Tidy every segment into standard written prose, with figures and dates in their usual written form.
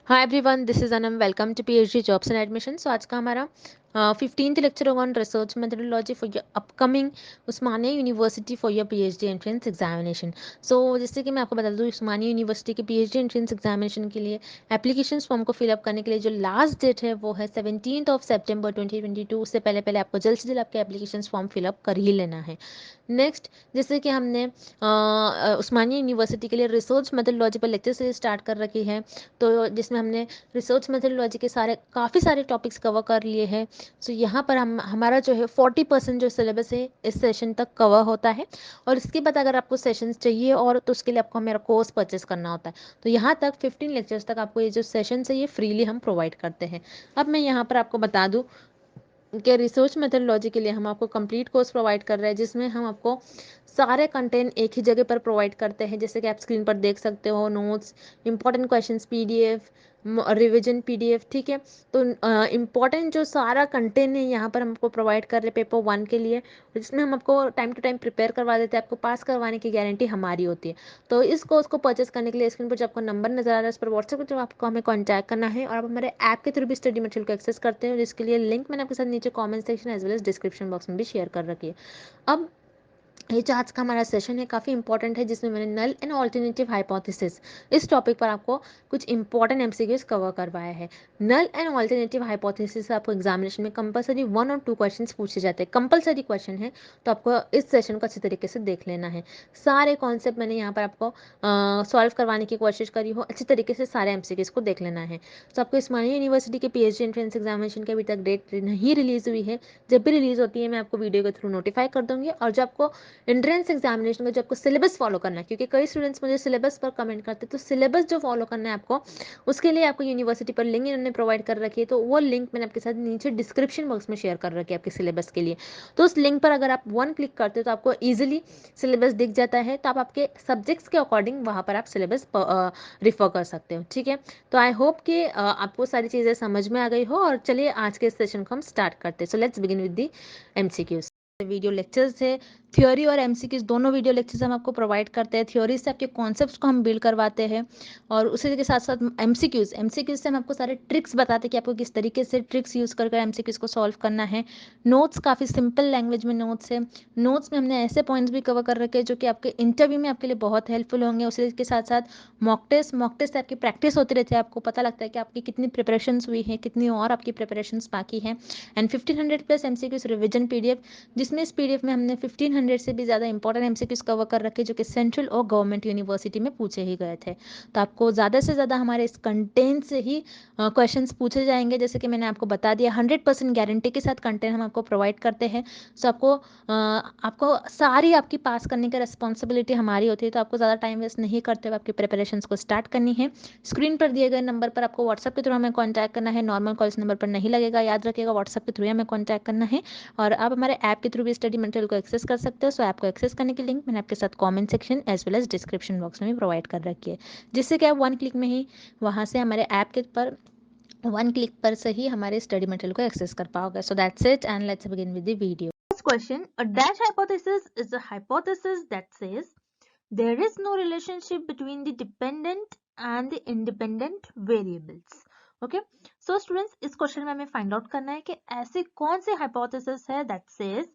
Hi everyone, this is Anam. Welcome to PhD jobs and admission. So आज का हमारा 15th lecture होगा on research methodology for your upcoming Osmania university for your PhD entrance examination. So जैसे कि मैं आपको बता दूं, उस्मानिया यूनिवर्सिटी के पीएचडी एंट्रेंस एग्जामिनेशन के लिए एप्लीकेशन फॉर्म को फिलअप करने के लिए जो लास्ट डेट है वो है 17 सितंबर 2022। उससे पहले पहले आपको जल्द से जल्द आपके एप्लीकेशन फॉर्म फिलअप कर ही लेना है। नेक्स्ट, जैसे कि हमने उस्मानिया यूनिवर्सिटी के लिए रिसर्च मेथोडोलॉजी पर लेक्चर सीरीज स्टार्ट कर रखी है, तो जिसमें हमने रिसर्च मेथोडोलॉजी के काफ़ी सारे टॉपिक्स कवर कर लिए हैं। सो यहाँ पर हमारा जो है 40% जो सिलेबस है इस सेशन तक कवर होता है। और इसके बाद अगर आपको सेशंस चाहिए और तो उसके लिए आपको मेरा कोर्स परचेस करना होता है। तो यहाँ तक 15 लेक्चर्स तक आपको ये जो सेशन है ये फ्रीली हम प्रोवाइड करते हैं। अब मैं यहाँ पर आपको बता दूँ कि रिसर्च मेथोडोलॉजी के लिए हम आपको कंप्लीट कोर्स प्रोवाइड कर रहे हैं, जिसमें हम आपको सारे कंटेंट एक ही जगह पर प्रोवाइड करते हैं। जैसे कि आप स्क्रीन पर देख सकते हो, notes, important questions PDF, revision PDF, ठीक है। तो इंपॉर्टेंट जो सारा कंटेंट है यहाँ पर हम आपको प्रोवाइड कर रहे हैं पेपर 1 के लिए, जिसमें हम आपको टाइम टू टाइम प्रिपेयर करवा देते हैं। आपको पास करवाने की गारंटी हमारी होती है। तो इस कोर्स को परचेस करने के लिए स्क्रीन पर जो आपको नंबर नजर आ रहा है उस पर व्हाट्सएप पर जो आपको हमें कॉन्टैक्ट करना है, और आप हमारे ऐप के थ्रू भी स्टडी मटेरियल को एक्सेस करते हो, जिसके लिए लिंक मैंने आपके साथ नीचे comment section as well as description box में भी शेयर कर रखी है। अब ये जो आज का हमारा सेशन है काफ़ी इंपॉर्टेंट है, जिसमें मैंने नल एंड ऑल्टरनेटिव हाइपोथेसिस इस टॉपिक पर आपको कुछ इंपॉर्टेंट एमसीक्यूज कवर करवाया है। नल एंड ऑल्टरनेटिव हाइपोथेसिस आपको एग्जामिनेशन में कंपलसरी 1 और 2 क्वेश्चंस पूछे जाते हैं। कंपलसरी क्वेश्चन है, तो आपको इस सेशन को अच्छी तरीके से देख लेना है। सारे कॉन्सेप्ट मैंने यहाँ पर आपको सॉल्व करवाने की कोशिश करी हो, अच्छी तरीके से सारे एमसीक्यूज को देख लेना है। तो आपको उस्मानिया यूनिवर्सिटी के पीएचडी एंट्रेंस एग्जामिनेशन की अभी तक डेट नहीं रिलीज हुई है। जब भी रिलीज होती है मैं आपको वीडियो के थ्रू नोटिफाई कर दूंगी। और जो आपको एंट्रेंस एग्जामिनेशन में जो आपको सिलेबस फॉलो करना है, क्योंकि कई स्टूडेंट्स मुझे सिलेबस पर कमेंट करते हैं, तो सिलेबस जो फॉलो करना है आपको, उसके लिए आपको यूनिवर्सिटी पर लिंक इन्होंने प्रोवाइड कर रखी है। तो वो लिंक मैंने आपके साथ नीचे डिस्क्रिप्शन बॉक्स में शेयर कर रखी है आपके सिलेबस के लिए। तो उस लिंक पर अगर आप 1 क्लिक करते हो तो आपको ईजिली सिलेबस दिख जाता है। तो आप आपके सब्जेक्ट्स के अकॉर्डिंग वहाँ पर आप सिलेबस रिफर कर सकते हो, ठीक है। तो आई होप कि आपको सारी चीज़ें समझ में आ गई हो। और चलिए आज के सेशन को हम स्टार्ट करते हैं। So let's begin with the MCQs. Video lectures है, थ्योरी और एमसीक्यूज दोनों वीडियो लेक्चर्स हम आपको प्रोवाइड करते हैं। थ्योरी से आपके कॉन्सेप्ट्स को हम बिल्ड करवाते हैं, और उसी के साथ साथ एमसीक्यूज से हम आपको सारे ट्रिक्स बताते हैं कि आपको किस तरीके से ट्रिक्स यूज़ कर एमसीक्यूज को सॉल्व करना है। नोट्स काफ़ी सिंपल लैंग्वेज में नोट्स है। नोट्स में हमने ऐसे पॉइंट्स भी कवर कर रखे हैं जो कि आपके इंटरव्यू में आपके लिए बहुत हेल्पफुल होंगे। उसी के साथ साथ मॉक टेस्ट आपकी प्रैक्टिस होती रहती है। आपको पता लगता है कि आपकी कितनी प्रिपरेशंस हुई है, कितनी और आपकी प्रिपरेशंस बाकी हैं। And 1500 plus MCQs revision PDF, जिसमें इस पीडीएफ में हमने 1500 से भी ज़्यादा इंपॉर्टेंट एमसीक्यूज कवर कर रखे जो कि सेंट्रल और गवर्नमेंट यूनिवर्सिटी में पूछे ही गए थे। तो आपको ज़्यादा से ज़्यादा हमारे इस कंटेंट से ही क्वेश्चंस पूछे जाएंगे। जैसे कि मैंने आपको बता दिया, 100% गारंटी के साथ कंटेंट हम आपको प्रोवाइड करते हैं। सो आपको सारी आपकी पास करने की रिस्पॉन्सिबिलिटी हमारी होती है। तो आपको ज़्यादा टाइम वेस्ट नहीं करते हुए आपकी प्रिपरेशंस को स्टार्ट करनी है। स्क्रीन पर दिए गए नंबर पर आपको व्हाट्सएप के थ्रू हमें कॉन्टैक्ट करना है। नॉर्मल कॉल इस नंबर पर नहीं लगेगा, याद रखिएगा, व्हाट्सएप के थ्रू ही हमें कॉन्टैक्ट करना है। और आप हमारे ऐप के थ्रू भी स्टडी मटेरियल को एक्सेस कर सकते हो। सो ऐप को एक्सेस करने की लिंक मैंने आपके साथ comment section as well as description box में भी प्रोवाइड कर रखी है, जिससे कि आप 1 क्लिक में ही वहाँ से हमारे ऐप के पर 1 क्लिक पर से ही हमारे स्टडी मटेरियल को एक्सेस कर पाओगे। So that's it and let's begin with the video. First question, a dash hypothesis is a hypothesis that says there is no relationship between the dependent and the independent variables. Okay, so students, इस question में हमें find out करना है कि ऐसी कौन सी hypothesis है that says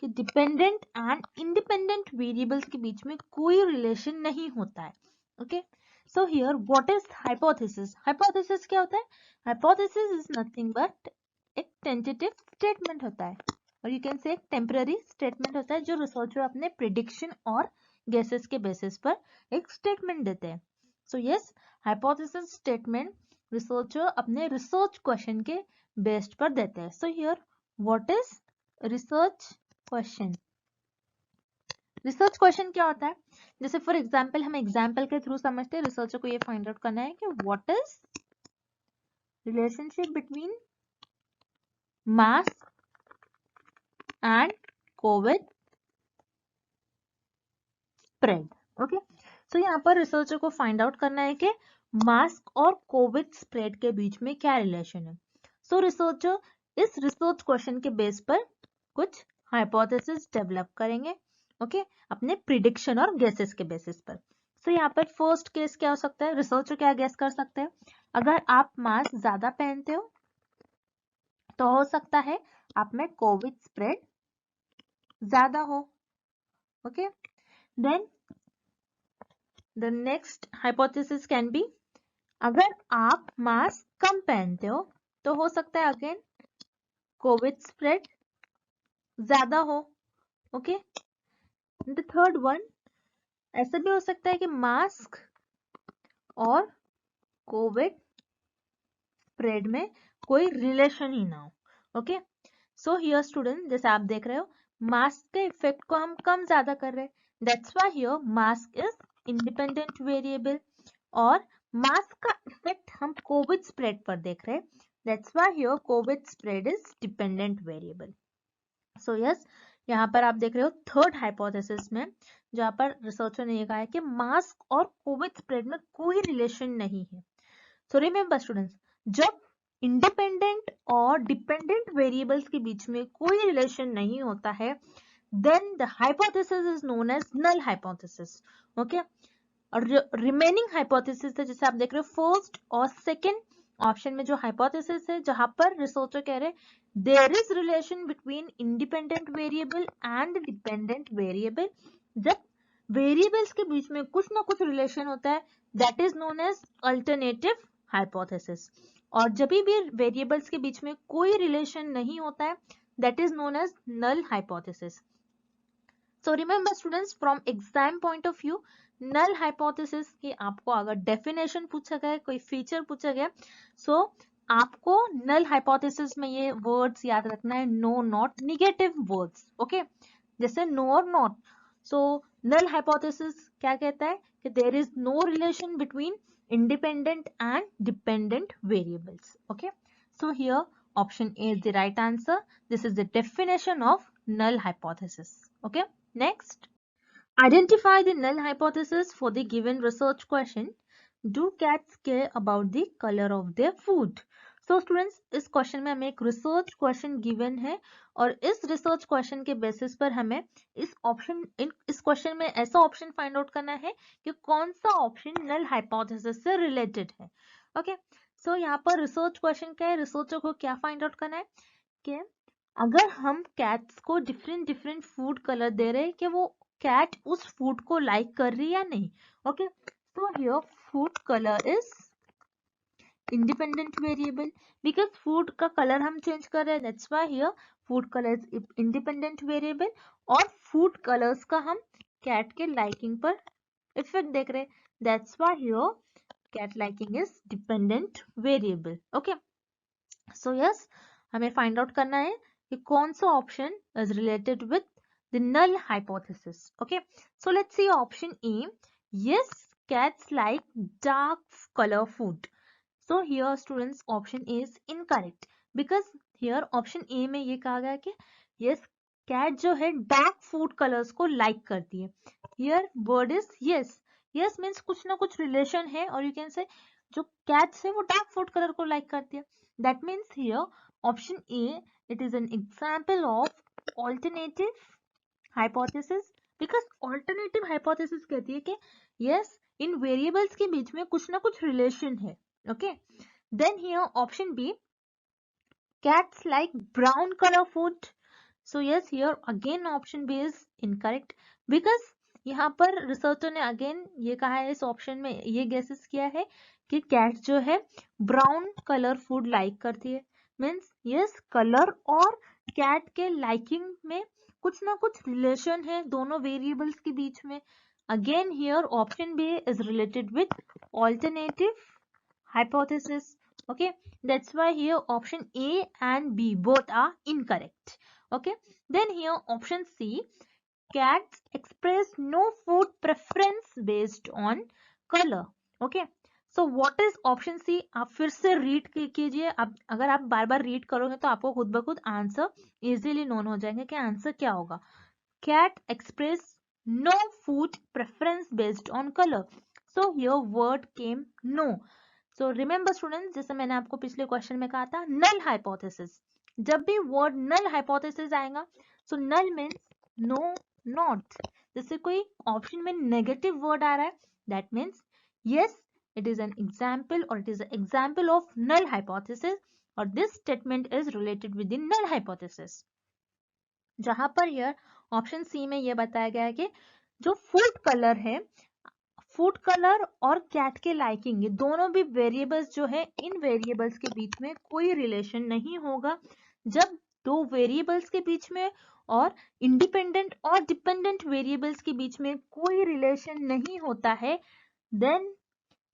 कि डिपेंडेंट एंड इंडिपेंडेंट वेरिएबल्स के बीच में कोई रिलेशन नहीं होता है। Okay, so here what is hypothesis? Hypothesis क्या होता है? हाइपोथेसिस इज नथिंग बट एक टेंटेटिव स्टेटमेंट होता है, और यू कैन से एक टेम्पररी स्टेटमेंट होता है जो रिसर्चर अपने प्रिडिक्शन और गेसेस के बेसिस पर एक स्टेटमेंट देते हैं। So yes, hypothesis statement researcher अपने रिसर्च क्वेश्चन के बेस्ड पर देते हैं। So here what is research question? Research question क्या होता है? जैसे फॉर एग्जांपल, हम एग्जांपल के थ्रू समझते हैं। रिसर्चर को ये फाइंड आउट करना है कि what is relationship between mass and Covid spread. Okay, so यहाँ पर रिसर्चर को फाइंड आउट करना है कि मास्क और कोविड स्प्रेड के बीच में क्या रिलेशन है। सो रिसर्चर इस रिसर्च क्वेश्चन के बेस पर कुछ हाइपोथेसिस डेवलप करेंगे। ओके, अपने प्रिडिक्शन और गेसेस के बेसिस पर। सो यहाँ पर फर्स्ट केस क्या हो सकता है? रिसर्चर क्या गेस कर सकते हैं? अगर आप मास्क ज्यादा पहनते हो तो हो सकता है आप में कोविड स्प्रेड ज्यादा हो। Okay, then the next hypothesis can be, अगर आप मास्क कम पहनते हो तो हो सकता है अगेन कोविड स्प्रेड ज्यादा हो। ओके, द थर्ड वन, ऐसा भी हो सकता है कि मास्क और कोविड स्प्रेड में कोई रिलेशन ही ना हो। ओके, सो हियर स्टूडेंट, जैसे आप देख रहे हो मास्क के इफेक्ट को हम कम ज्यादा कर रहे हैं, that's why here mask is independent variable, और मास्क का इफेक्ट हम कोविड स्प्रेड पर देख रहे हैं, that's why here Covid spread is dependent variable. So yes, यहाँ पर आप देख रहे हो थर्ड हाइपोथेसिस में जहाँ पर रिसर्चर ने ये कहा है कि मास्क और कोविड स्प्रेड में कोई रिलेशन नहीं है। सो रिमेंबर स्टूडेंट्स, जब इंडिपेंडेंट और डिपेंडेंट वेरिएबल्स के बीच में कोई रिलेशन नहीं होता है, then the hypothesis is known as null hypothesis. Okay, और रिमेनिंग हाइपोथेसिस है जैसे आप देख रहे हो फर्स्ट और सेकेंड ऑप्शन में जो हाइपोथेसिस है जहां पर रिसर्चर कह रहे there is relation between independent variable and dependent variable, जब वेरिएबल्स के बीच में कुछ ना कुछ रिलेशन होता है, that is known as alternative hypothesis. और जब भी वेरिएबल्स के बीच में कोई रिलेशन नहीं होता है, that is known as null hypothesis. So remember students, from exam point of view, null hypothesis की आपको अगर डेफिनेशन पूछा गया, कोई फीचर पूछा गया, सो आपको नल हाइपोथेसिस में ये वर्ड्स याद रखना है, no not, negative words. Okay, जैसे नो और नॉट। सो नल हाइपोथेसिस क्या कहता है कि there is no relation between independent and dependent variables. Okay, so here option A is the right answer. This is the definition of null hypothesis. Okay, next, identify the null hypothesis for the given research question. Do cats care about the color of their food? So students, इस question में हमें एक research question given है और इस research question के basis पर हमें इस क्वेश्चन में ऐसा ऑप्शन फाइंड आउट करना है कि कौन सा ऑप्शन नल हाइपोथेसिस से रिलेटेड है। ओके, सो यहाँ पर रिसर्च क्वेश्चन क्या है, रिसर्चर को क्या फाइंड आउट करना है कि अगर हम कैट्स को डिफरेंट डिफरेंट फूड कलर दे रहे हैं कि वो कैट उस फूड को लाइक कर रही है या नहीं। Okay, so here food colour is independent variable, because food का कलर हम चेंज कर रहे हैं, that's why here food colour is independent variable, और फूड कलर्स का हम कैट के लाइकिंग पर इफेक्ट देख रहे हैं, that's why here cat liking is dependent variable. Okay, so yes, हमें फाइंड आउट करना है कि कौन सा option is related with the null hypothesis. Okay, so let's see option A, yes cats like dark color food. So here students option A is incorrect because here option A में ये कहा गया कि yes cat जो है dark food colors को like करती है। Here word is yes. Yes means कुछ ना कुछ relation है और you can say जो cats है वो dark food color को like करती है। That means here option A it is an example of alternative hypothesis because alternative hypothesis कहती है कि yes इन variables के बीच में कुछ ना कुछ relation है। Okay, then here option B, cats like brown color food. So yes, here again option B is incorrect because यहाँ पर रिसर्चर ने अगेन ये कहा है, इस ऑप्शन में ये गेसेस किया है कि कैट जो है ब्राउन कलर फूड लाइक करती है, मीन्स यस कलर और कैट के लाइकिंग में कुछ ना कुछ रिलेशन है दोनों वेरिएबल्स के बीच में। Again here option B is related with alternative hypothesis. Okay, that's why here option A and B both are incorrect. Okay, then here option C, cats express no food preference based on color. Okay, so what is option C? आप फिर से read कीजिए, अब अगर आप बार बार read करोगे तो आपको खुद ब खुद आंसर इजीली नोन हो जाएंगे कि आंसर क्या होगा। cat express no food preference based on color, so here word came no. So remember students, जैसे मैंने आपको पिछले क्वेश्चन में कहा था नल हाइपोथेसिस, जब भी वर्ड नल हाइपोथेसिस आएगा सो नल मीन्स नो नॉट, जैसे कोई ऑप्शन में नेगेटिव वर्ड आ रहा है that means yes it is an example or it is an example of null hypothesis or this statement is related with the null hypothesis. जहां पर यह option C में यह बताया गया है कि जो फूड कलर है, फूड कलर और कैट के लाइकिंग, ये दोनों भी वेरिएबल्स जो है, इन वेरिएबल्स के बीच में कोई रिलेशन नहीं होगा. जब दो वेरिएबल्स के बीच में और इंडिपेंडेंट और डिपेंडेंट वेरिएबल्स के बीच में कोई रिलेशन नहीं होता है, then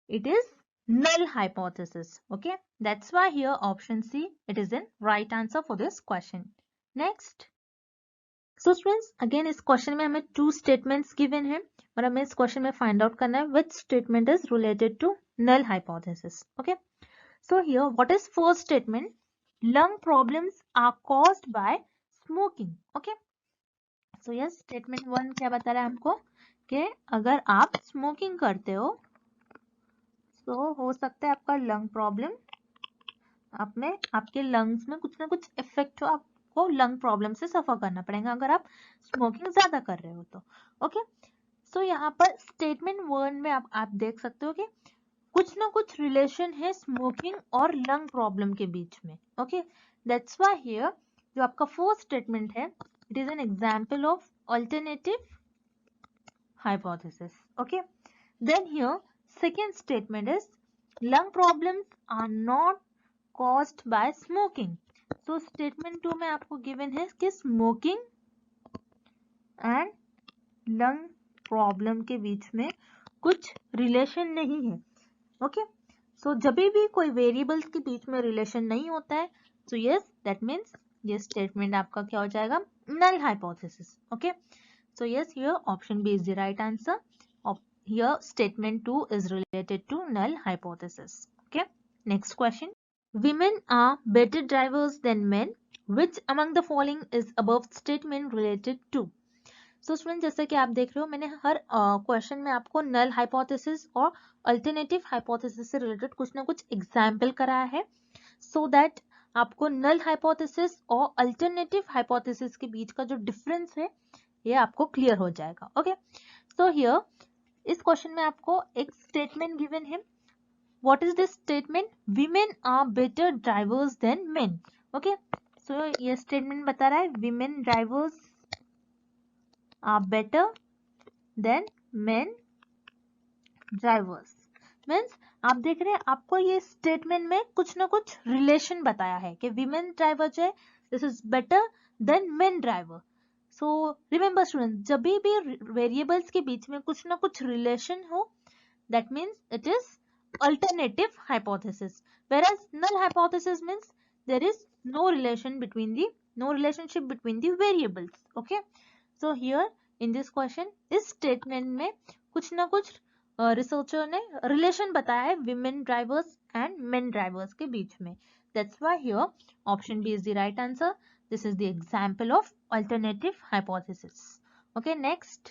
it is null hypothesis. Okay, that's why here option C, it is an right answer for this question. Next, so students, again इस क्वेश्चन में हमें two statements given है और हमें इस क्वेश्चन में find out करना है which statement is related to null hypothesis. Okay, so here what is first statement? Lung problems are caused by smoking. Okay, so yes, statement 1 क्या बता रहा है हमको कि अगर आप स्मोकिंग करते हो तो हो सकता है आपका लंग प्रॉब्लम, आपके लंग्स में कुछ ना कुछ इफेक्ट हो, आपको लंग प्रॉब्लम से सफर करना पड़ेगा अगर आप स्मोकिंग ज्यादा कर रहे हो तो. ओके, सो यहाँ पर स्टेटमेंट 1 में आप देख सकते हो कि कुछ ना कुछ रिलेशन है स्मोकिंग और लंग प्रॉब्लम के बीच में. ओके, दैट्स व्हाई हियर जो आपका फर्स्ट स्टेटमेंट है, it is an example of alternative hypothesis. Okay, then here second statement is lung problems are not caused by smoking. So statement 2 में आपको given है कि smoking and lung problem के बीच में कुछ relation नहीं है. Okay, so जब भी कोई variables के बीच में relation नहीं होता है, so yes, that means ये statement आपका क्या हो जाएगा? Null hypothesis. Okay, so yes, here option B is the right answer. Here statement 2 is related to null hypothesis. Okay, next question. Women are better drivers than men. Which among the following is above statement related to? So students, जैसे कि आप देख रहे हो, मैंने हर question में आपको null hypothesis और alternative hypothesis से related कुछ ना कुछ example कराया है, so that आपको null hypothesis और alternative hypothesis के बीच का जो difference है ये आपको clear हो जाएगा. Okay, so here इस क्वेश्चन में आपको एक स्टेटमेंट गिवन है. What is this statement? Women are better drivers than men. Okay, so ये स्टेटमेंट बता रहा है women drivers are better than men drivers. Means आप देख रहे हैं आपको ये स्टेटमेंट में कुछ ना कुछ रिलेशन बताया है कि वीमेन ड्राइवर जो है this is better than main driver. So remember student, जब भी वेरिएबल्स के बीच में कुछ ना कुछ रिलेशन हो, that means it is alternative hypothesis. whereas null hypothesis means there is no relationship between the variables. Okay, so here in this question, इस स्टेटमेंट में कुछ ना कुछ रिसर्चर ने रिलेशन बताया है women drivers and men drivers के बीच में. That's why here option B is the right answer. This is the example of alternative hypothesis. Okay, next.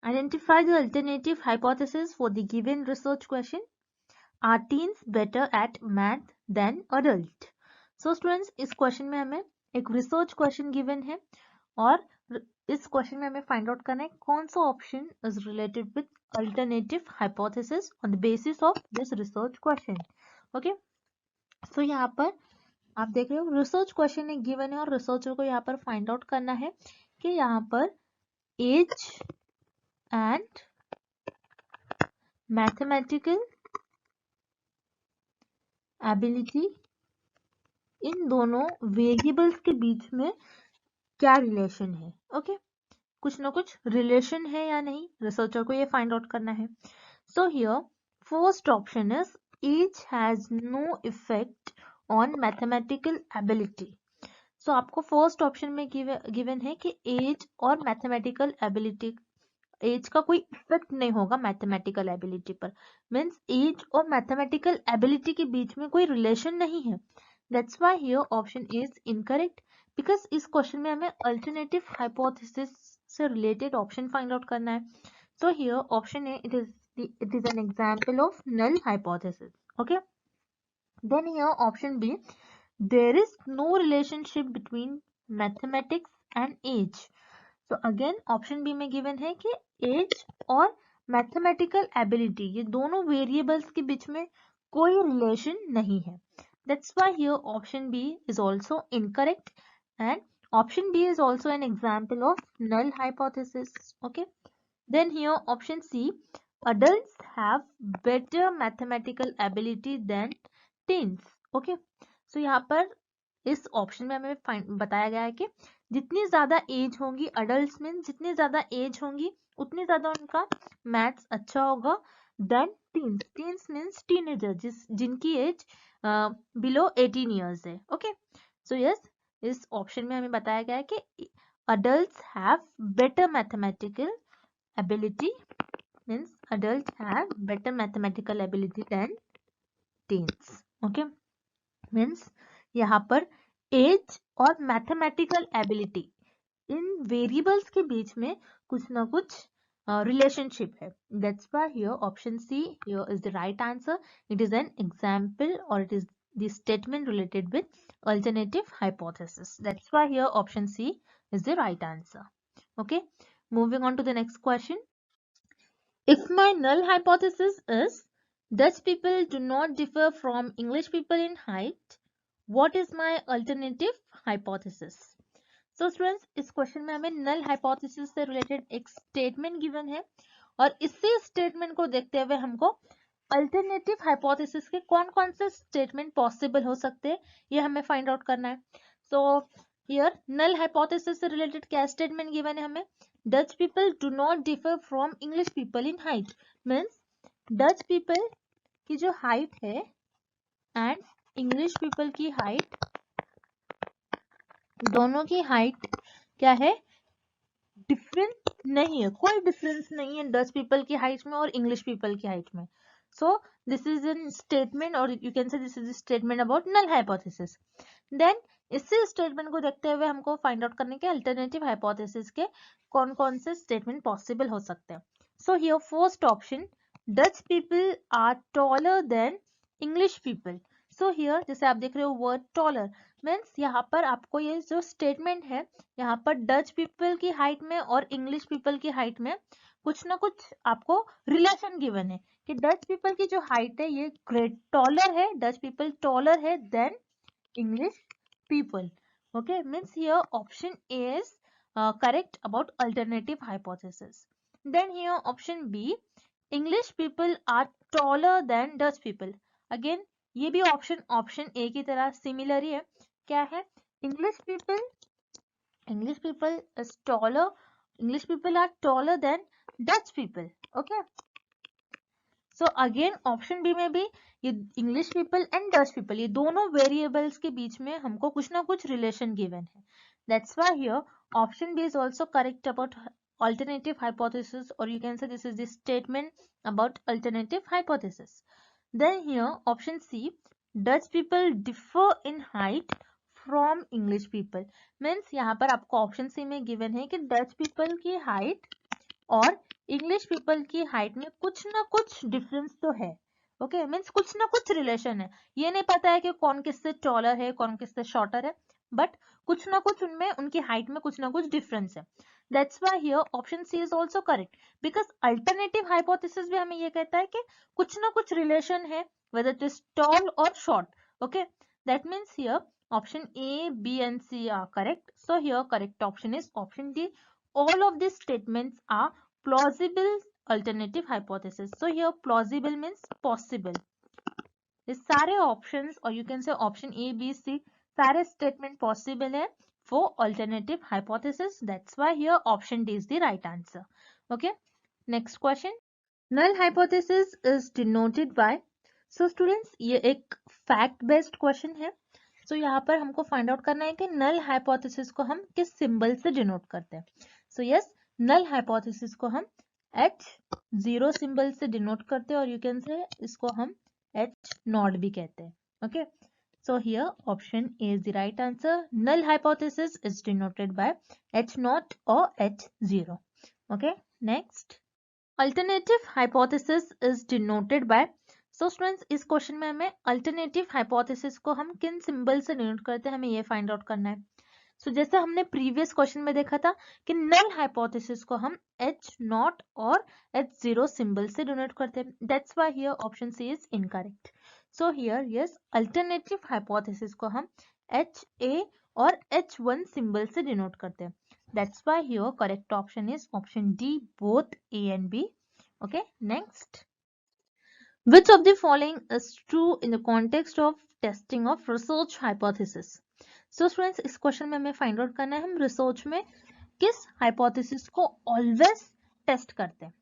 Identify the alternative hypothesis for the given research question. Are teens better at math than adult? So students, इस question में हमें एक research question given है और इस question में हमें find out करना है कौन सा option is related with alternative hypothesis on the basis of this research question. Okay, so यहाँ पर आप देख रहे हो रिसर्च क्वेश्चन एक गिवन है और रिसर्चर को यहाँ पर फाइंड आउट करना है कि यहाँ पर एज एंड मैथमेटिकल एबिलिटी, इन दोनों वेरिएबल्स के बीच में क्या रिलेशन है. ओके, कुछ ना कुछ रिलेशन है या नहीं, रिसर्चर को ये फाइंड आउट करना है. So here first option is age has no effect on mathematical ability. So आपको फर्स्ट ऑप्शन में गिवन है कि एज और मैथमेटिकल एबिलिटी, एज का कोई इफेक्ट नहीं होगा मैथमेटिकल एबिलिटी पर. मीन्स एज और मैथमेटिकल एबिलिटी के बीच में कोई रिलेशन नहीं है. That's why here option is incorrect, because इस क्वेश्चन में हमें अल्टरनेटिव हाइपोथेसिस से रिलेटेड ऑप्शन फाइंड आउट करना है. So here option A, it is an example of null hypothesis. Okay, then here option B, there is no relationship between mathematics and age. So again option B में given है कि age और mathematical ability, ये दोनों variables के बीच में कोई रिलेशन नहीं है. That's why here option B is also incorrect and option B is also an example of null hypothesis. Okay. Then here option C, adults have better mathematical ability than teens. Okay. So यहाँ पर इस option में हमें बताया गया है कि जितनी ज्यादा एज होगी अडल्ट में, जितनी ज्यादा एज होगी उतनी ज्यादा उनका मैथ्स अच्छा होगा then teens. Teens means teenager, जिनकी एज बिलो 18 ईयर्स है. ओके. सो यस, इस ऑप्शन में हमें बताया गया है कि adults have better mathematical ability, means adults have better mathematical ability than teens. Okay. Means यहाँ पर एज और मैथमेटिकल एबिलिटी, इन वेरिएबल्स के बीच में कुछ ना कुछ रिलेशनशिप है. That's why here option C here is the right answer. It is an example और it is the statement related with alternative hypothesis. That's why here option C is the right answer. Okay, moving on to the next question. If my null hypothesis is Dutch people do not differ from English people in height, what is my alternative hypothesis? So students, इस question में हमें null hypothesis से related एक statement given है और इसी statement को देखते हुए हमको अल्टरनेटिव हाइपोथेसिस के कौन कौन से स्टेटमेंट पॉसिबल हो सकते हैं ये हमें फाइंड आउट करना है. सो हियर नल हाइपोथेसिस से रिलेटेड क्या स्टेटमेंट गिवन है हमें? Dutch people do not differ from English people in height. Means Dutch people की जो हाइट है एंड इंग्लिश पीपल की हाइट, दोनों की हाइट क्या है? डिफरेंस नहीं है, कोई डिफरेंस नहीं है डच पीपल की हाइट में और इंग्लिश पीपल की हाइट में. So this is an statement और you can say this is statement about null hypothesis. Then इसी स्टेटमेंट को देखते हुए हमको फाइंड आउट करने के अल्टरनेटिव हाइपोथेसिस के कौन कौन से स्टेटमेंट पॉसिबल हो सकते हैं. So here first option, Dutch people are taller than English people. So here जैसे आप देख रहे हो वर्ड टॉलर, मीन्स यहाँ पर आपको ये जो स्टेटमेंट है यहाँ पर डच पीपल की हाइट में और इंग्लिश पीपल की हाइट में कुछ ना कुछ आपको रिलेशन गिवन है कि डच पीपल की जो हाइट है ये ग्रेट टॉलर है, डच पीपल टॉलर है then English people. Okay, means here option A is correct about alternative hypothesis. Then here option B, English people are taller than Dutch people. Again ये भी option A की तरह similar ही है. क्या है? English people is taller, English people are taller than Dutch people. Okay. So again option B में भी ये English people and Dutch people, ये दोनों वेरिएबल्स के बीच में हमको कुछ ना कुछ रिलेशन गिवन है. That's why here option B is also correct about alternative hypothesis, or you can say this is the statement about alternative hypothesis. Then here option C, Dutch people differ in height from English people. Means यहाँ पर आपको option C में given है कि Dutch people की height और English people की height में कुछ ना कुछ डिफरेंस तो है. ओके, मीन्स कुछ ना कुछ रिलेशन है. ये नहीं पता है कि कौन किससे टॉलर है कौन किससे शॉर्टर है, बट कुछ ना कुछ उनमें उनकी हाइट में कुछ ना कुछ डिफरेंस है. That's why here option C is also correct because alternative hypothesis भी हमें ये कहता है कि कुछ ना कुछ रिलेशन है whether it is tall or short. Okay, that means here option A, B and C are correct. So here correct option is option D. All of these statements are plausible alternative hypothesis. So here plausible means possible. ये सारे options or you can say option A, B, C सारे statement possible है for alternative hypothesis. That's why here option D is the right answer. Okay, next question. Null hypothesis is denoted by. So students ये एक fact based question है. सो यहाँ पर हमको find out करना है कि नल हाइपोथेसिस को हम किस सिंबल से डिनोट करते हैं. सो यस, नल हाइपोथेसिस को हम H0 सिंबल से डिनोट करते हैं और यू कैन से इसको हम H0 भी कहते हैं. Okay, so here option A is the right answer. Null hypothesis is denoted by H0 और H0. Okay, next, alternative hypothesis is denoted by. So students इस क्वेश्चन में हमें अल्टरनेटिव हाइपोथेसिस को हम किन सिंबल से डिनोट करते हैं हमें ये फाइंड आउट करना है. सो जैसे हमने प्रीवियस क्वेश्चन में देखा था कि नल हाइपोथेसिस को हम H0 और H0 सिंबल से डिनोट करते हैं. That's why here option C is incorrect. So here yes alternative hypothesis को हम HA और H1 सिंबल से डिनोट करते हैं. That's why here correct option is option D, both A and B. Okay, next. Which of the following is true in the context of testing of research hypothesis? So students, इस question में हमें find out करना है हम research में किस hypothesis को always test करते हैं.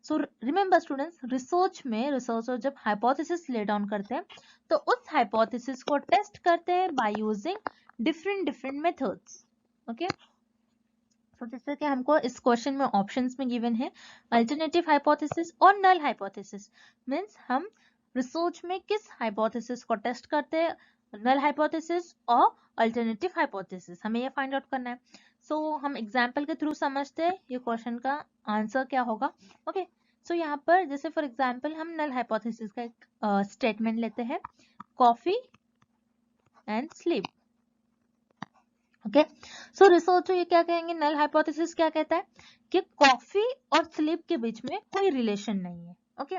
सो रिमेंबर स्टूडेंट्स, रिसर्च में रिसर्चर जब हाइपोथेसिस ले डाउन करते हैं तो उस हाइपोथेसिस को टेस्ट करते हैं by using different methods. Okay, तो जैसे कि हमको इस क्वेश्चन में ऑप्शंस में गिवन है अल्टरनेटिव हाइपोथेसिस और नल हाइपोथेसिस. मींस हम रिसर्च में किस हाइपोथेसिस को टेस्ट करते हैं, नल हाइपोथेसिस और अल्टरनेटिव हाइपोथेसिस, हमें ये फाइंड आउट करना है. सो हम एग्जांपल के थ्रू समझते हैं ये क्वेश्चन का आंसर क्या होगा. ओके, सो यहाँ पर जैसे फॉर एग्जांपल हम नल हाइपोथेसिस का एक स्टेटमेंट लेते हैं, coffee and sleep. Okay, so researcher ये क्या कहेंगे, नल हाइपोथेसिस क्या कहता है कि कॉफी और स्लीप के बीच में कोई रिलेशन नहीं है. ओके,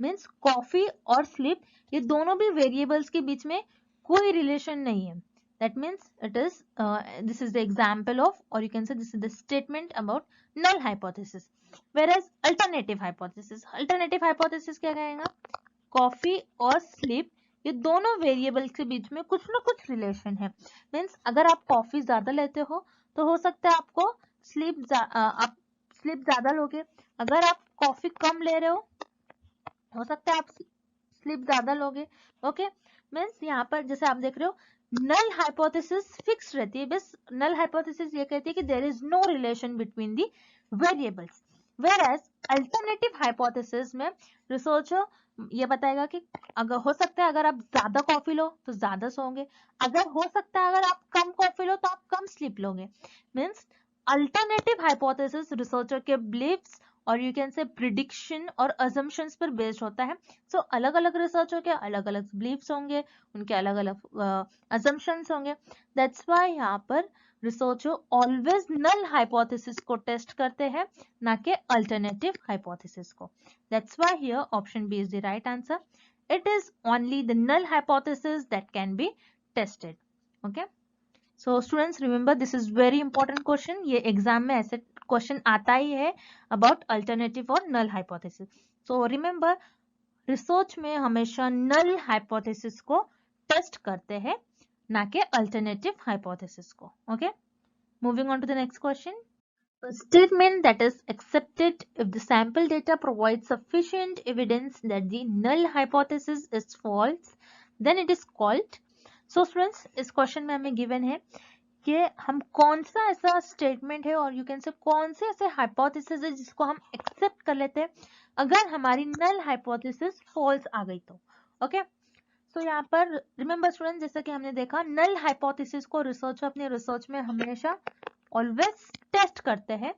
मींस कॉफी और स्लीप ये दोनों भी वेरिएबल्स के बीच में कोई रिलेशन नहीं है. That means it is this is the example of, और you can say this is the statement about null hypothesis. Whereas alternative hypothesis क्या कहेगा, कॉफी और स्लीप ये दोनों वेरिएबल्स के बीच में कुछ ना कुछ रिलेशन है. मींस अगर आप कॉफी ज्यादा लेते हो तो हो सकता है आपको आप स्लीप ज्यादा लोगे. अगर आप कॉफी कम ले रहे हो सकता है आप स्लीप ज्यादा लोगे. ओके, मींस यहाँ पर जैसे आप देख रहे हो नल हाइपोथेसिस फिक्स रहती है. बस नल हाइपोथेसिस ये कहती है कि there is no relation between the variables. Whereas alternative hypothesis में रिसर्चर ये बताएगा कि अगर हो सकता है अगर आप ज्यादा कॉफी लो तो ज्यादा सोओगे, अगर हो सकता है अगर आप कम कॉफी लो तो आप कम स्लीप लोगे. मींस अल्टरनेटिव हाइपोथेसिस रिसर्चर के बिलीव्स और यू कैन से प्रिडिक्शन और अजम्पशंस पर बेस्ड होता है. सो अलग अलग रिसर्चर के अलग अलग बिलीव्स होंगे, उनके अलग अलग अजम्पशंस होंगे. दैट्स व्हाई यहाँ पर रिसर्चर ऑलवेज नल हाइपोथेसिस को टेस्ट करते हैं, ना कि अल्टरनेटिव हाइपोथेसिस को. That's why here option B is the right answer. It is only the null hypothesis that can be tested. Okay. So students remember this is very important question. ये exam में ऐसे question आता ही है about alternative और null hypothesis. So remember research में हमेशा null hypothesis को test करते हैं, ना कि alternative hypothesis को. Okay. Moving on to the next question. A statement that is accepted if the sample data provides sufficient evidence that the null hypothesis is false, then it is called. So students, इस question में हमें given है कि हम कौन सा ऐसा statement है और यू कैन से कौन से ऐसे हाइपोथेसिस है जिसको हम एक्सेप्ट कर लेते हैं अगर हमारी नल हाइपोथेसिस फॉल्स आ गई तो. ओके, सो यहाँ पर रिमेंबर स्टूडेंट, जैसा कि हमने देखा नल हाइपोथेसिस को रिसर्चर अपने रिसर्च में हमेशा ऑलवेज टेस्ट करते हैं.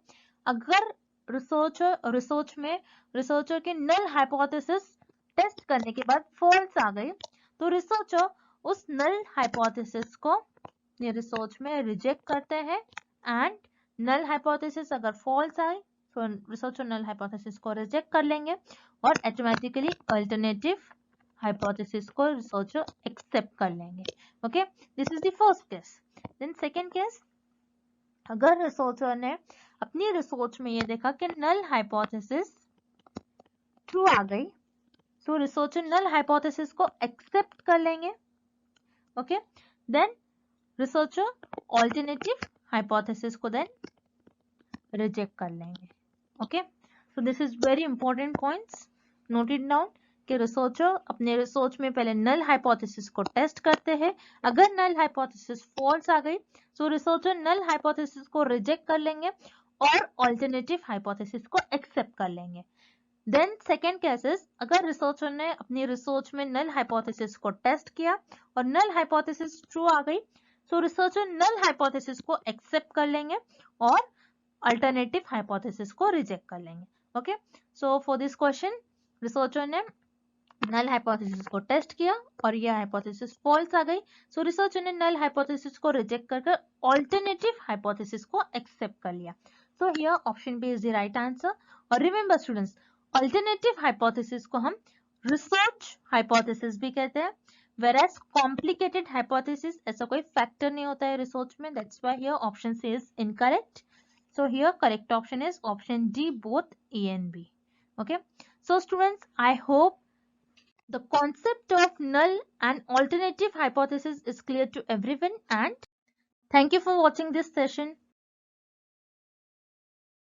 अगर रिसर्चर के नल हाइपोथेसिस टेस्ट करने के बाद फॉल्स आ गई तो रिसर्चर उस नल हाइपोथेसिस को रिसर्च में रिजेक्ट करते हैं. एंड नल हाइपोथेसिस अगर फॉल्स आए तो रिसर्चर नल हाइपोथेसिस को रिजेक्ट कर लेंगे और ऑटोमेटिकली अल्टरनेटिव हाइपोथेसिस को रिसर्चर एक्सेप्ट कर लेंगे. Okay, this is the first case. Then second case, अगर रिसर्चर ने अपनी रिसर्च में ये देखा कि नल हाइपोथेसिस ट्रू आ गई तो रिसर्चर नल हाइपोथेसिस को एक्सेप्ट कर लेंगे. Okay, then researcher alternative hypothesis को देन रिजेक्ट कर लेंगे. Okay, so this is very important points, note it down कि रिसर्चर अपने रिसर्च में पहले नल हाइपोथेसिस को टेस्ट करते हैं. अगर नल हाइपोथेसिस फॉल्स आ गई तो रिसर्चर नल हाइपोथेसिस को रिजेक्ट कर लेंगे और ऑल्टरनेटिव हाइपोथेसिस को एक्सेप्ट कर लेंगे. देन सेकेंड केसेस, अगर रिसर्चर ने अपनी रिसर्च में नल हाइपोथेसिस को टेस्ट किया और नल हाइपोथेसिस ट्रू आ गई तो रिसर्चर नल हाइपोथेसिस को एक्सेप्ट कर लेंगे और अल्टरनेटिव हाइपोथेसिस को रिजेक्ट कर लेंगे. Okay, so for this question researcher ने नल हाइपोथेसिस को टेस्ट किया और यह हाइपोथेसिस फॉल्स आ गई, सो रिसर्चर ने नल हाइपोथेसिस को रिजेक्ट करके ऑल्टरनेटिव हाइपोथेसिस को एक्सेप्ट कर लिया. So here option B is the right answer. और रिमेंबर स्टूडेंट्स, ऑल्टरनेटिव हाइपोथेसिस को हम रिसर्च हाइपोथेसिस भी कहते हैं, whereas complicated hypothesis ऐसा कोई फैक्टर नहीं होता है रिसर्च में. That's why here option C is incorrect. So here correct option is option D, both A and B. Okay. So students, I hope the concept of null and alternative hypothesis is clear to everyone, and thank you for watching this session.